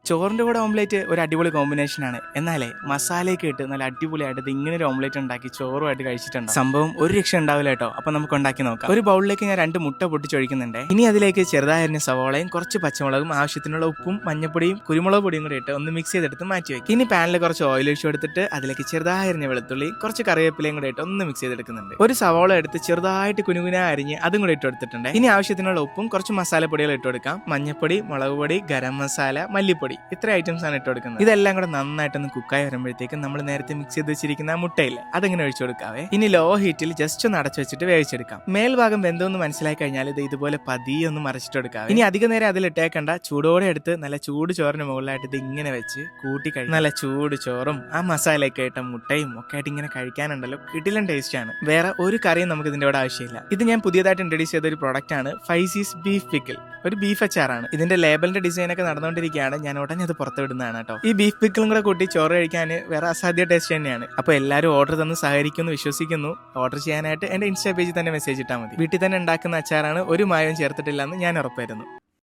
ചോറിന്റെ കൂടെ ഓംലേറ്റ് ഒരു അടിപൊളി കോമ്പിനേഷനാണ്. എന്നാലേ മസാലയൊക്കെ ഇട്ട് നല്ല അടിപൊളിയായിട്ട് ഇങ്ങനെ ഒരു ഓംലേറ്റ് ഉണ്ടാക്കി ചോറുമായിട്ട് കഴിച്ചിട്ടുണ്ട്. സംഭവം ഒരു രക്ഷ ഉണ്ടാവില്ല കേട്ടോ. അപ്പൊ നമുക്ക് ഉണ്ടാക്കി നോക്കാം. ഒരു ബൗളിലേക്ക് ഞാൻ 2 മുട്ട പൊട്ടിച്ചൊഴിക്കുന്നുണ്ട്. ഇനി അതിലേക്ക് ചെറുതായരിഞ്ഞ സവോളയും കുറച്ച് പച്ചമുളകും ആവശ്യത്തിനുള്ള ഉപ്പും മഞ്ഞപ്പൊടിയും കുരുമുളക് പൊടിയും കൂടി ഇട്ട് ഒന്ന് മിക്സ് ചെയ്തെടുത്ത് മാറ്റി വെക്കും. ഇനി പാനിൽ കുറച്ച് ഓയിൽ ഒഴിച്ചു കൊടുത്തിട്ട് അതിലേക്ക് ചെറുതായരിഞ്ഞ വെളുത്തുള്ളി കുറച്ച് കറിവേപ്പിലയും കൂടി ഇട്ട് ഒന്ന് മിക്സ് ചെയ്തെടുക്കുന്നുണ്ട്. ഒരു സവോള എടുത്ത് ചെറുതായിട്ട് കുനുകുന അരിഞ്ഞ് അതും കൂടി ഇട്ട് കൊടുത്തിട്ടുണ്ട്. ഇനി ആവശ്യത്തിനുള്ള ഉപ്പും കുറച്ച് മസാലപ്പൊടികൾ ഇട്ട് കൊടുക്കാം. മഞ്ഞപ്പൊടി, മുളക് പൊടി, ഗരം മസാല, മല്ലിപ്പൊടി, ഇത്ര ഐറ്റംസ് ആണ് ഇട്ട് കൊടുക്കുന്നത്. ഇതെല്ലാം കൂടെ നന്നായിട്ടൊന്ന് കുക്കായി വരുമ്പോഴത്തേക്കും നമ്മൾ നേരത്തെ മിക്സ് ചെയ്ത് വെച്ചിരിക്കുന്ന മുട്ടയില്ലേ അതങ്ങനെ ഒഴിച്ചു കൊടുക്കാവേ. ഇനി ലോ ഹീറ്റിൽ ജസ്റ്റ് ഒന്ന് അടച്ചു വെച്ചിട്ട് വേവിച്ചെടുക്കാം. മേൽഭാഗം വെന്തോന്ന് മനസ്സിലായി കഴിഞ്ഞാൽ ഇത് ഇതുപോലെ പതിയെ ഒന്ന് മറിച്ചിട്ട് കൊടുക്കാം. ഇനി അധിക നേരം അതിൽ ഇട്ടേക്കണ്ട. ചൂടോടെ എടുത്ത് നല്ല ചൂട് ചോറിന് മുകളിലായിട്ട് ഇത് ഇങ്ങനെ വെച്ച് കൂട്ടി കഴിക്കും. നല്ല ചൂട് ചോറും ആ മസാലയൊക്കെ ഇട്ട മുട്ടയും ഒക്കെ ആയിട്ട് ഇങ്ങനെ കഴിക്കാനുണ്ടല്ലോ, കിടിലൻ ടേസ്റ്റ് ആണ്. വേറെ ഒരു കറിയും നമുക്ക് ഇതിന്റെ കൂടെ ആവശ്യമില്ല. ഇത് ഞാൻ പുതിയതായിട്ട് ഇൻട്രൊഡ്യൂസ് ചെയ്ത ഒരു പ്രോഡക്റ്റ് ആണ്, ഫൈസീസ് ബീഫ് പിക്കിൾ. ഒരു ബീഫ് അച്ചാറാണ്. ഇതിന്റെ ലേബലിന്റെ ഡിസൈൻ ഒക്കെ നടന്നുകൊണ്ടിരിക്കുകയാണ്. ഞാൻ ഉടനെ അത് പുറത്തുവിടുന്നതാണ് കേട്ടോ. ഈ ബീഫ് പിക്കിളും കൂടെ കൂട്ടി ചോറ് കഴിക്കാൻ വേറെ അസാധ്യ ടേസ്റ്റ് തന്നെയാണ്. അപ്പൊ എല്ലാവരും ഓർഡർ തന്ന് സഹകരിക്കുന്നു വിശ്വസിക്കുന്നു. ഓർഡർ ചെയ്യാനായിട്ട് എന്റെ ഇൻസ്റ്റാ പേജിൽ തന്നെ മെസ്സേജ് ഇട്ടാൽ മതി. വീട്ടിൽ തന്നെ ഉണ്ടാക്കുന്ന അച്ചാറാണ്, ഒരു മായവും ചേർത്തിട്ടില്ലെന്ന് ഞാൻ ഉറപ്പുവരുന്നു.